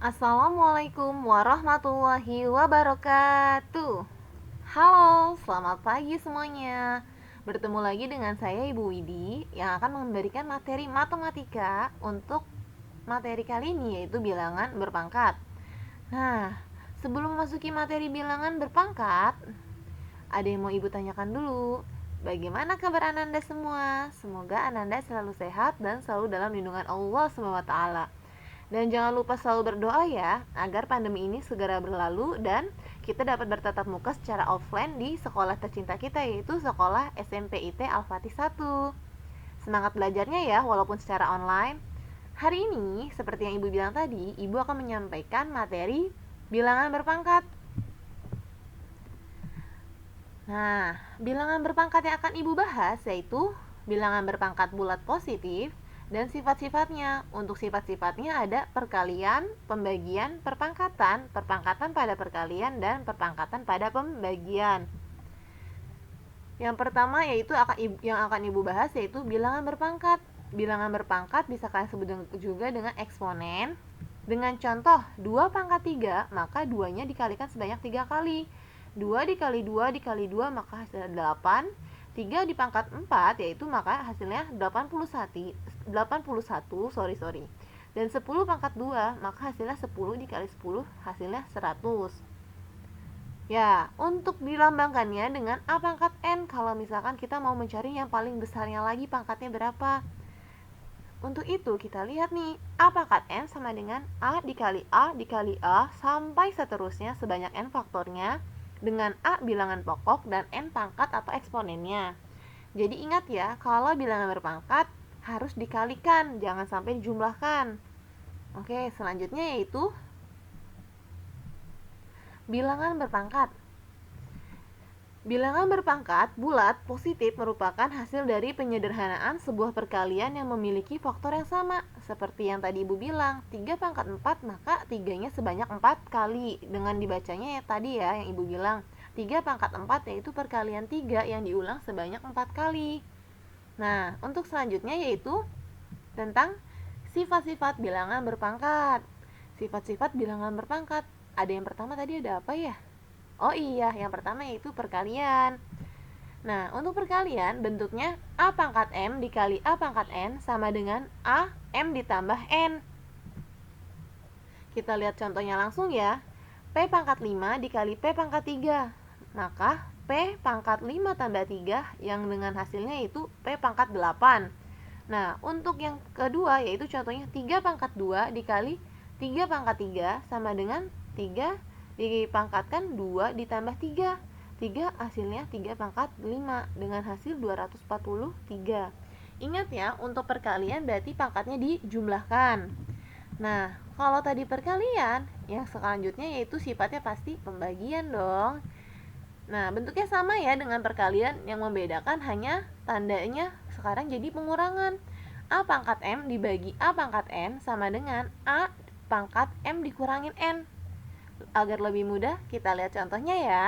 Assalamualaikum warahmatullahi wabarakatuh. Halo, selamat pagi semuanya. Bertemu lagi dengan saya Ibu Widi yang akan memberikan materi matematika untuk materi kali ini, yaitu bilangan berpangkat. Nah, sebelum memasuki materi bilangan berpangkat, ada yang mau Ibu tanyakan dulu. Bagaimana kabar Ananda semua? Semoga Ananda selalu sehat dan selalu dalam lindungan Allah SWT. Dan jangan lupa selalu berdoa ya, agar pandemi ini segera berlalu dan kita dapat bertatap muka secara offline di sekolah tercinta kita, yaitu sekolah SMP IT Al-Fatih 1. Semangat belajarnya ya, walaupun secara online. Hari ini, seperti yang Ibu bilang tadi, Ibu akan menyampaikan materi bilangan berpangkat. Nah, bilangan berpangkat yang akan Ibu bahas yaitu bilangan berpangkat bulat positif dan sifat-sifatnya. Untuk sifat-sifatnya ada perkalian, pembagian, perpangkatan, perpangkatan pada perkalian, dan perpangkatan pada pembagian. Yang pertama yaitu yang akan Ibu bahas yaitu bilangan berpangkat. Bilangan berpangkat bisa kalian sebut juga dengan eksponen. Dengan contoh 2 pangkat 3, maka 2-nya dikalikan sebanyak 3 kali. 2 dikali 2 dikali 2 maka hasilnya 8. 3 di pangkat 4 yaitu maka hasilnya 81, sorry. Dan 10 pangkat 2 maka hasilnya 10 dikali 10 hasilnya 100. Ya, untuk dilambangkannya dengan A pangkat N kalau misalkan kita mau mencari yang paling besarnya lagi pangkatnya berapa. Untuk itu kita lihat nih, A pangkat N sama dengan A dikali A dikali A sampai seterusnya sebanyak N faktornya dengan A bilangan pokok dan N pangkat atau eksponennya. Jadi ingat ya, kalau bilangan berpangkat harus dikalikan, jangan sampai dijumlahkan. Oke, selanjutnya yaitu bilangan berpangkat. Bilangan berpangkat bulat positif merupakan hasil dari penyederhanaan sebuah perkalian yang memiliki faktor yang sama. Seperti yang tadi Ibu bilang, 3 pangkat 4 maka 3-nya sebanyak 4 kali. Dengan dibacanya ya tadi ya yang Ibu bilang, 3 pangkat 4 yaitu perkalian 3 yang diulang sebanyak 4 kali. Nah, untuk selanjutnya yaitu tentang sifat-sifat bilangan berpangkat. Sifat-sifat bilangan berpangkat. Ada yang pertama tadi ada apa ya? Oh iya, yang pertama yaitu perkalian. Nah, untuk perkalian bentuknya A pangkat M dikali A pangkat N sama dengan A M ditambah N. Kita lihat contohnya langsung ya. P pangkat 5 dikali P pangkat 3. Maka P pangkat 5 tambah 3 yang dengan hasilnya yaitu P pangkat 8. Nah, untuk yang kedua yaitu contohnya 3 pangkat 2 dikali 3 pangkat 3 sama dengan 3 dipangkatkan 2 ditambah 3. 3 hasilnya 3 pangkat 5 dengan hasil 243. Ingat ya, untuk perkalian berarti pangkatnya dijumlahkan. Nah, kalau tadi perkalian, yang selanjutnya yaitu sifatnya pasti pembagian dong. Nah, bentuknya sama ya dengan perkalian, yang membedakan hanya tandanya sekarang jadi pengurangan. A pangkat M dibagi A pangkat N sama dengan A pangkat M dikurangin N. Agar lebih mudah, kita lihat contohnya ya.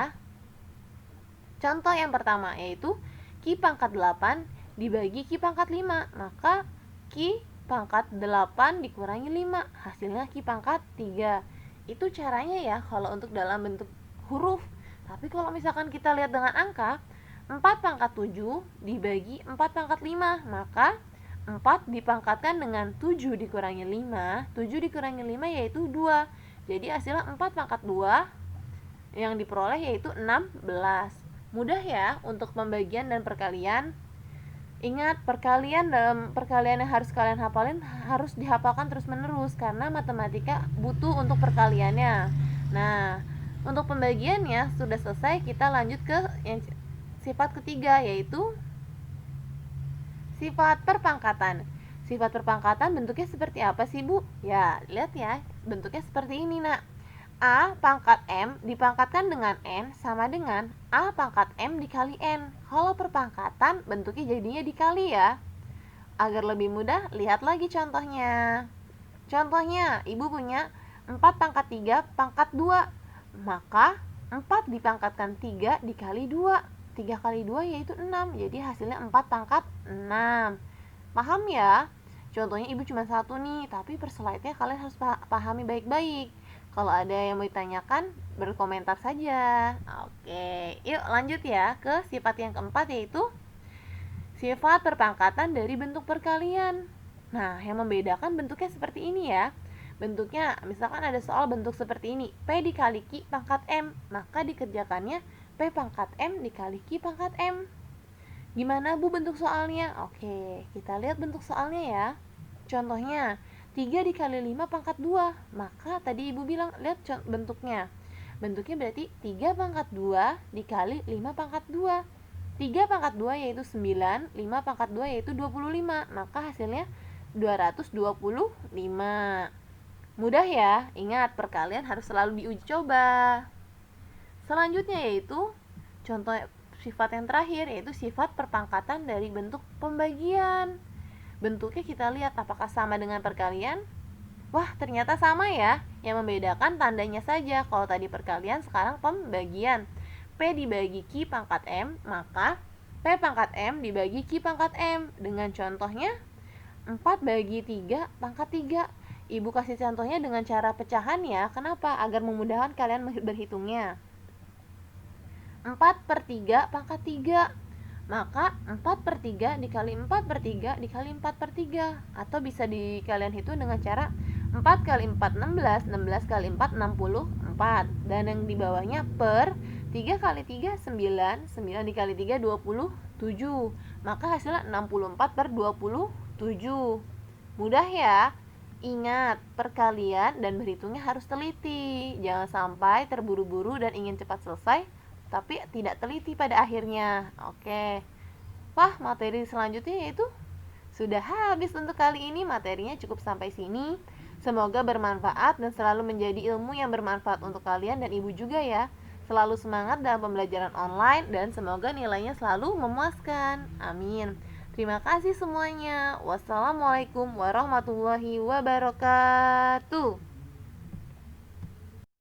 Contoh yang pertama yaitu Q pangkat 8 dibagi Q pangkat 5. Maka Q pangkat 8 dikurangi 5, hasilnya Q pangkat 3. Itu caranya ya kalau untuk dalam bentuk huruf. Tapi kalau misalkan kita lihat dengan angka, 4 pangkat 7 dibagi 4 pangkat 5, maka 4 dipangkatkan dengan 7 dikurangi 5. 7 dikurangi 5 yaitu 2. Jadi hasilnya 4 pangkat 2 yang diperoleh yaitu 16. Mudah ya untuk pembagian dan perkalian. Ingat, perkalian dalam perkalian yang harus kalian hafalin harus dihafalkan terus-menerus karena matematika butuh untuk perkaliannya. Nah, untuk pembagiannya sudah selesai, kita lanjut ke yang sifat ketiga yaitu sifat perpangkatan. Sifat perpangkatan bentuknya seperti apa sih Bu? Ya, lihat ya, bentuknya seperti ini nak. A pangkat M dipangkatkan dengan N sama dengan A pangkat M dikali N. Kalau perpangkatan bentuknya jadinya dikali ya. Agar lebih mudah, lihat lagi contohnya. Contohnya, Ibu punya 4 pangkat 3 pangkat 2. Maka 4 dipangkatkan 3 dikali 2. 3 kali 2 yaitu 6. Jadi hasilnya 4 pangkat 6. Paham ya? Contohnya ibu cuma satu nih, tapi per slide-nya kalian harus pahami baik-baik. Kalau ada yang mau ditanyakan, berkomentar saja. Oke, yuk lanjut ya ke sifat yang keempat, yaitu sifat perpangkatan dari bentuk perkalian. Nah, yang membedakan bentuknya seperti ini ya. Bentuknya, misalkan ada soal bentuk seperti ini, P dikali Q pangkat M, maka dikerjakannya P pangkat M dikali Q pangkat M. Gimana Bu bentuk soalnya? Oke, kita lihat bentuk soalnya ya. Contohnya, 3 dikali 5 pangkat 2. Maka tadi Ibu bilang, lihat bentuknya. Bentuknya berarti 3 pangkat 2 dikali 5 pangkat 2. 3 pangkat 2 yaitu 9, 5 pangkat 2 yaitu 25. Maka hasilnya 225. Mudah ya? Ingat, perkalian harus selalu diuji coba. Selanjutnya yaitu contoh sifat yang terakhir, yaitu sifat perpangkatan dari bentuk pembagian. Bentuknya kita lihat apakah sama dengan perkalian. Wah, ternyata sama ya. Yang membedakan tandanya saja. Kalau tadi perkalian, sekarang pembagian. P dibagi Q pangkat M, maka P pangkat M dibagi Q pangkat M. Dengan contohnya 4 bagi 3 pangkat 3. Ibu kasih contohnya dengan cara pecahan ya. Kenapa? Agar memudahkan kalian berhitungnya. 4/3 pangkat 3. Maka 4/3 dikali 4/3 dikali 4/3. Atau bisa kalian hitung dengan cara 4 kali 4 16, 16 kali 4 64. Dan yang di bawahnya per 3 kali 3 9, 9 dikali 3 27. Maka hasilnya 64/27. Mudah ya? Ingat, perkalian dan berhitungnya harus teliti. Jangan sampai terburu-buru dan ingin cepat selesai tapi tidak teliti pada akhirnya. Oke. Wah, materi selanjutnya yaitu sudah habis untuk kali ini. Materinya cukup sampai sini. Semoga bermanfaat dan selalu menjadi ilmu yang bermanfaat untuk kalian dan ibu juga ya. Selalu semangat dalam pembelajaran online dan semoga nilainya selalu memuaskan. Amin. Terima kasih semuanya. Wassalamualaikum warahmatullahi wabarakatuh.